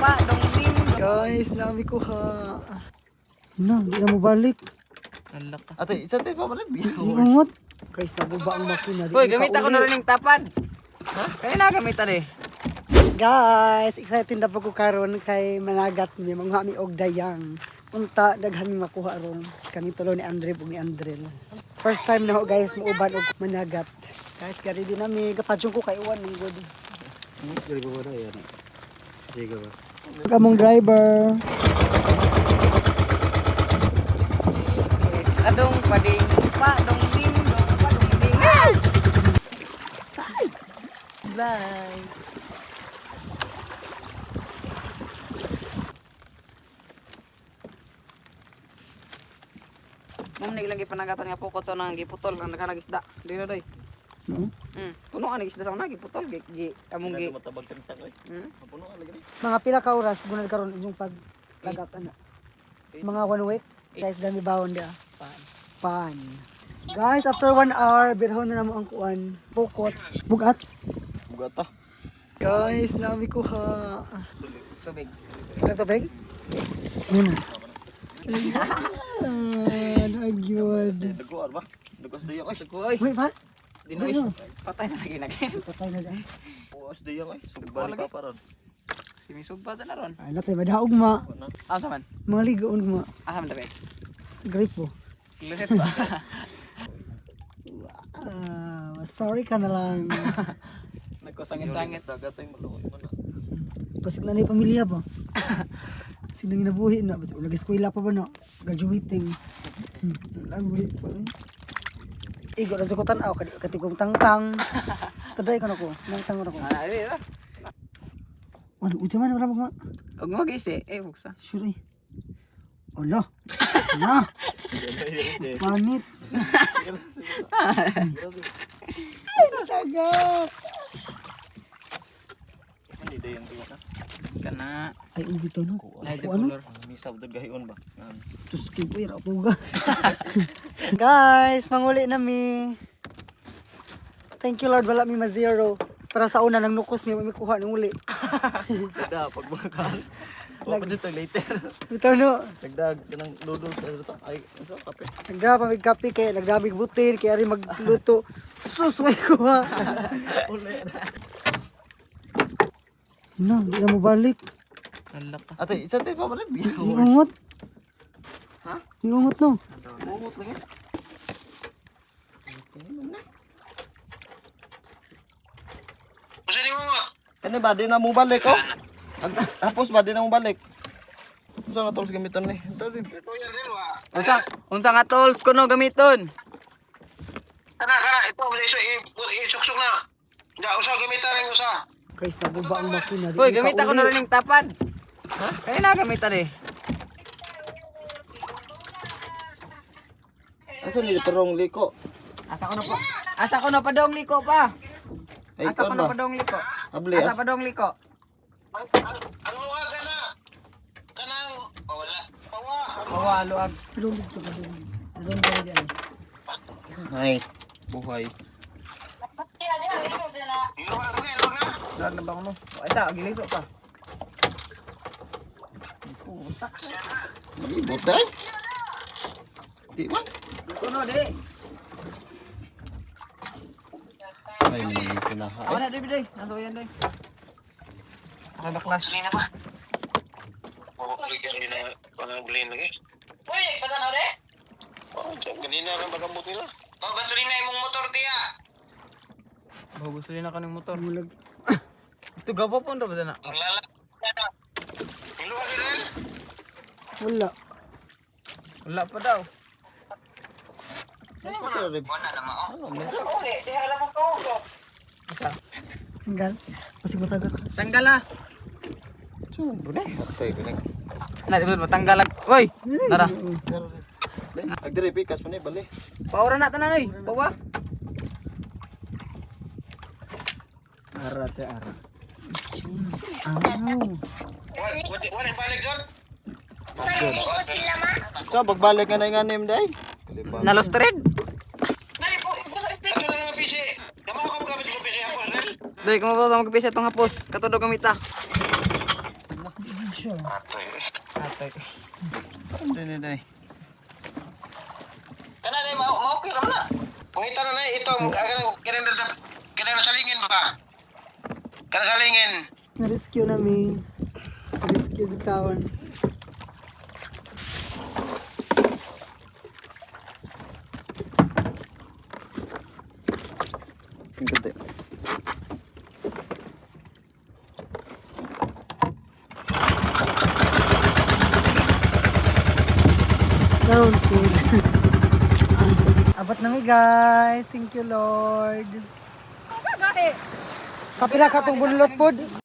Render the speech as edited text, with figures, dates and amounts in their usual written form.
pa, dongding. Guys, nami kuha. Na, di na mo balik. Ala ka. Ate, isa tayo pa balik. Ingot. Guys, nabuba ang makina. Di Hoy, mo gamit ako kauli. na rin yung tapad. Ha? Kaya na gamit eh. Guys, excited na po ko karon kay managat ni mga mi og dayang. Unta daghan mi makuha ron. Kami tulo ni Andre ug ni Andrel. First time na ho guys muuban og managat. Guys, gari din nami gapadyong ko kay uwan ng good. Sige ba na yan? Sige ba? Kamong driver. Adong pading pa, dongding, dong pa, dongding. Bye. Mom nig lagi panagatan nga pukot sa nang giputol ang nakagisda. Dino doy. No? Puno ang nagisda sa nang giputol gi among gi. Matabag kanta ko eh. Mapuno ka lagi. Mga pila ka oras gunad karon inyong paglagat ana. Mga 1 week. Guys, dami bawon dia. Pan. Guys, after 1 hour, birhon na namo ang kuan. Pukot. Bugat. Bugata. Guys, nami kuha. Tubig. Nagtabig? Muna. Nagyod. Daguan ba? Daguas dayang ay. Oy, Wait, pa? dinoy. Ano? Patay na lagi nagin. Patay na dahil. Uwas dayang ay. Sugbali ka pa ron. Si misugba ta na ron. Ay, natay, madaog ma. Asa man? Mga ligoon ma. Aham dabe. Sa gripo. Luhet ba? Sorry ka na lang. Nagkusangit-sangit. Dagatay maluoy man. Pasig na na yung pamilya ba? Sino yung nabuhi na? Pasig nag-eskwela pa ba na? Graduating. Nag-buhi pa eh. Igo na sukutan ako. Katigong tang-tang. Taday ko na ko. Nang-tang ko na ko. Ay, Ano, udya man, wala mag ug magisi, buksa. Sure eh. Ala. Na. Panit. Tagak. Hindi dayang tuwa ka. Kana. Ay, ubi to no. Light Ano? color. Misaw dad gahion ba? Tus kipoy ra puga. Guys, manguli na mi. Thank you Lord, wala mi ma-zero. Para sa una nang nukos mi kuha ng uli. Da pag mga kan. Wala dito later. Bitaw no. Nagdag kanang noodles dito. Ay, ano kape? Nagdapa mig kape kay nagdamig butil kay ari magluto. Sus may kuha. No, di na mo balik. Ala ka. Ate, isa tayo pa balik. Ingot. Ha? Ingot no. Bumot lagi. Kani ba di na mo balik ko? Hapos ba di na mo balik? Usa nga tools gamiton ni. Ito din. Unsa nga tools kuno gamiton? Kana ito isuksok na. Da usa gamitan ning usa. Guys, nabuba ang makina. Hoy, gamit ako na rin yung tapad. Ha? Kaya na gamit eh. Asa ni perong liko? Asa ko na pa. Asa ko na pa dong liko pa. Ay Asa ko kon na ba? pa dong liko. Abli Asa as. pa dong liko. Ano nga kana? Kanang wala. Pawa. Mawalo ag. Tulong dito ka dun. Tulong dito dyan. Ay, buhay. Iluwa na. Lag na ba ko no? Ay ta, giliso pa. Ay, butay. Di man. Kuno di. Ay, may kinaha. Ako na di biday. Nalo yan day. Ako baklas. Sino ba? Oo, ligyan nila pangabulin lagi. Uy, pala na re? Oh, ganina rin bagambot nila. Oh, gasolina imong motor tiya. Bagus rin na kaning motor. Mulag. Ito gabo po ndo ba na? Lala. Iluwa din. Wala. Wala pa daw. Wala naman oh. Isa. Tanggal. Pasig matagal ka. Tanggal na. So, bunay. Tay binag. Na di ba tanggal lag. Oy, tara. Agdiri pikas man bali. Paura na tanan oy. Pawa. Ara te ara. Wala balik doon. So, pagbalik nga na yung anim day. Nalos thread. Nai po, ito lang ang PC. Kamo ka magkabit ko PC ako, Rel. Dai kamo ba magpisa tong hapos. Katudog gamita. Atoy. Atoy. Hindi ni day. Kana na mau kira na. Pangita na ito kanang salingin ba? Kanang salingin. Na-rescue namin. Na-rescue si Tawan. Ang ganda. Sound food. Abot na mi guys. Thank you Lord. Kapila ka tong bunlot pod.